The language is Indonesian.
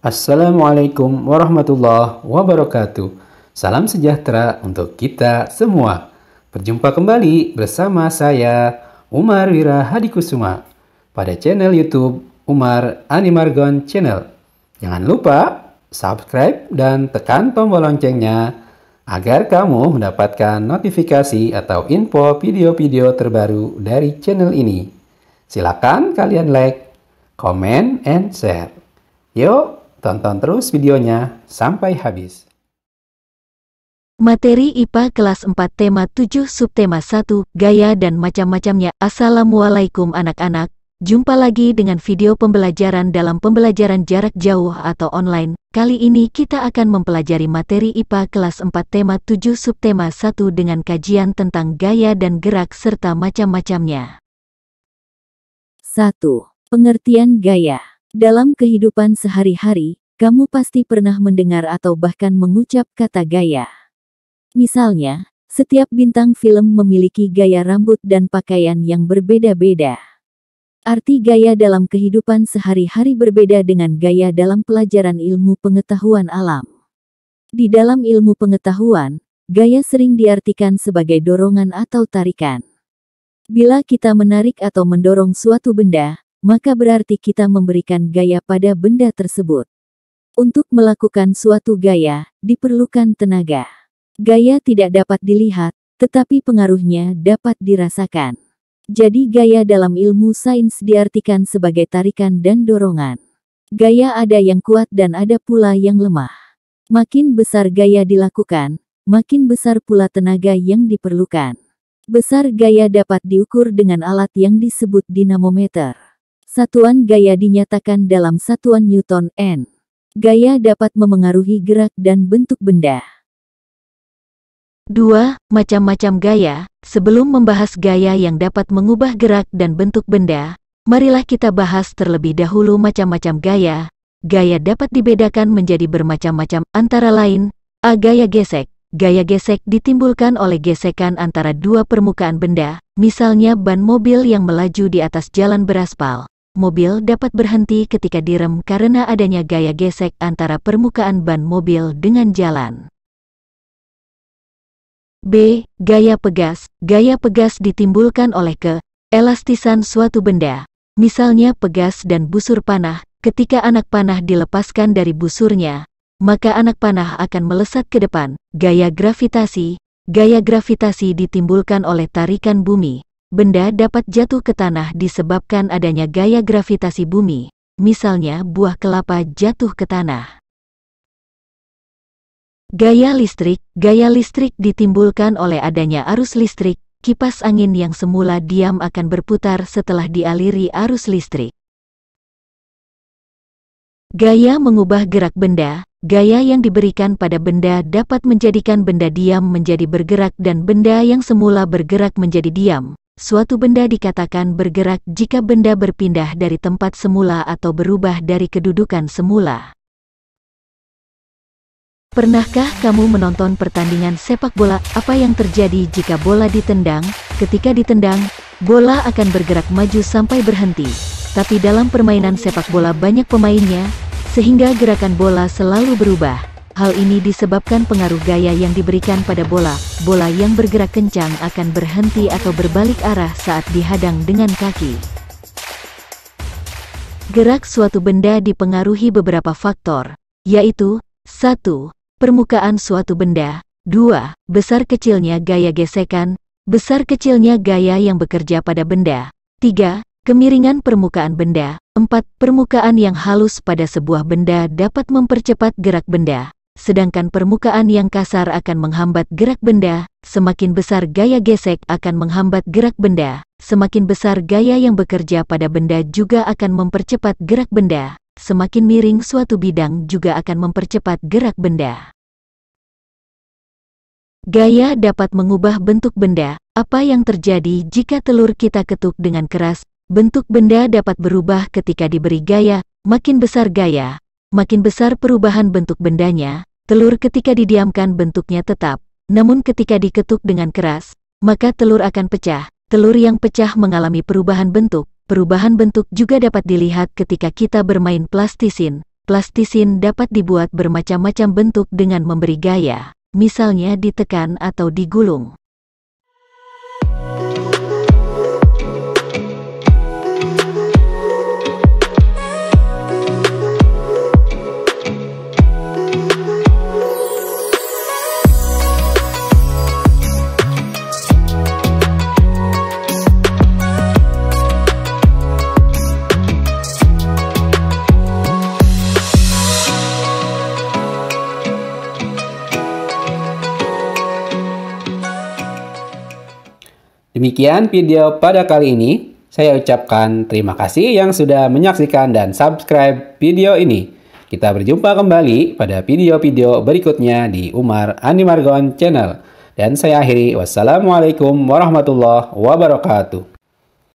Assalamualaikum warahmatullahi wabarakatuh. Salam sejahtera untuk kita semua. Berjumpa kembali bersama saya, Umar Wira Hadikusuma, pada channel YouTube Umar Animargon Channel. Jangan lupa subscribe dan tekan tombol loncengnya agar kamu mendapatkan notifikasi atau info video-video terbaru dari channel ini. Silakan kalian like, comment, and share. Yuk, tonton terus videonya sampai habis. Materi IPA kelas 4 tema 7 subtema 1 gaya dan macam-macamnya. Assalamualaikum anak-anak. Jumpa lagi dengan video pembelajaran dalam pembelajaran jarak jauh atau online. Kali ini kita akan mempelajari materi IPA kelas 4 tema 7 subtema 1 dengan kajian tentang gaya dan gerak serta macam-macamnya. 1. Pengertian gaya. Dalam kehidupan sehari-hari, kamu pasti pernah mendengar atau bahkan mengucap kata gaya. Misalnya, setiap bintang film memiliki gaya rambut dan pakaian yang berbeda-beda. Arti gaya dalam kehidupan sehari-hari berbeda dengan gaya dalam pelajaran ilmu pengetahuan alam. Di dalam ilmu pengetahuan, gaya sering diartikan sebagai dorongan atau tarikan. Bila kita menarik atau mendorong suatu benda, maka berarti kita memberikan gaya pada benda tersebut. Untuk melakukan suatu gaya, diperlukan tenaga. Gaya tidak dapat dilihat, tetapi pengaruhnya dapat dirasakan. Jadi gaya dalam ilmu sains diartikan sebagai tarikan dan dorongan. Gaya ada yang kuat dan ada pula yang lemah. Makin besar gaya dilakukan, makin besar pula tenaga yang diperlukan. Besar gaya dapat diukur dengan alat yang disebut dinamometer. Satuan gaya dinyatakan dalam satuan Newton N. Gaya dapat memengaruhi gerak dan bentuk benda. 2. Macam-macam gaya. Sebelum membahas gaya yang dapat mengubah gerak dan bentuk benda, marilah kita bahas terlebih dahulu macam-macam gaya. Gaya dapat dibedakan menjadi bermacam-macam, antara lain, A. Gaya gesek. Gaya gesek ditimbulkan oleh gesekan antara dua permukaan benda, misalnya ban mobil yang melaju di atas jalan beraspal. Mobil dapat berhenti ketika direm karena adanya gaya gesek antara permukaan ban mobil dengan jalan. B. Gaya pegas. Gaya pegas ditimbulkan oleh keelastisan suatu benda. Misalnya pegas dan busur panah. Ketika anak panah dilepaskan dari busurnya, maka anak panah akan melesat ke depan. Gaya gravitasi. Gaya gravitasi ditimbulkan oleh tarikan bumi. Benda dapat jatuh ke tanah disebabkan adanya gaya gravitasi bumi. Misalnya buah kelapa jatuh ke tanah. Gaya listrik. Gaya listrik ditimbulkan oleh adanya arus listrik. Kipas angin yang semula diam akan berputar setelah dialiri arus listrik. Gaya mengubah gerak benda. Gaya yang diberikan pada benda dapat menjadikan benda diam menjadi bergerak dan benda yang semula bergerak menjadi diam. Suatu benda dikatakan bergerak jika benda berpindah dari tempat semula atau berubah dari kedudukan semula. Pernahkah kamu menonton pertandingan sepak bola? Apa yang terjadi jika bola ditendang? Ketika ditendang, bola akan bergerak maju sampai berhenti. Tapi dalam permainan sepak bola banyak pemainnya, sehingga gerakan bola selalu berubah. Hal ini disebabkan pengaruh gaya yang diberikan pada bola. Bola yang bergerak kencang akan berhenti atau berbalik arah saat dihadang dengan kaki. Gerak suatu benda dipengaruhi beberapa faktor, yaitu 1. Permukaan suatu benda. 2. Besar kecilnya gaya gesekan. Besar kecilnya gaya yang bekerja pada benda. 3. Kemiringan permukaan benda. 4. Permukaan yang halus pada sebuah benda dapat mempercepat gerak benda, sedangkan permukaan yang kasar akan menghambat gerak benda. Semakin besar gaya gesek akan menghambat gerak benda, semakin besar gaya yang bekerja pada benda juga akan mempercepat gerak benda, semakin miring suatu bidang juga akan mempercepat gerak benda. Gaya dapat mengubah bentuk benda. Apa yang terjadi jika telur kita ketuk dengan keras? Bentuk benda dapat berubah ketika diberi gaya. Makin besar gaya, makin besar perubahan bentuk bendanya. Telur ketika didiamkan bentuknya tetap, namun ketika diketuk dengan keras, maka telur akan pecah. Telur yang pecah mengalami perubahan bentuk. Perubahan bentuk juga dapat dilihat ketika kita bermain plastisin. Plastisin dapat dibuat bermacam-macam bentuk dengan memberi gaya, misalnya ditekan atau digulung. Demikian video pada kali ini. Saya ucapkan terima kasih yang sudah menyaksikan dan subscribe video ini. Kita berjumpa kembali pada video-video berikutnya di Umar Animargon Channel. Dan saya akhiri, wassalamualaikum warahmatullahi wabarakatuh.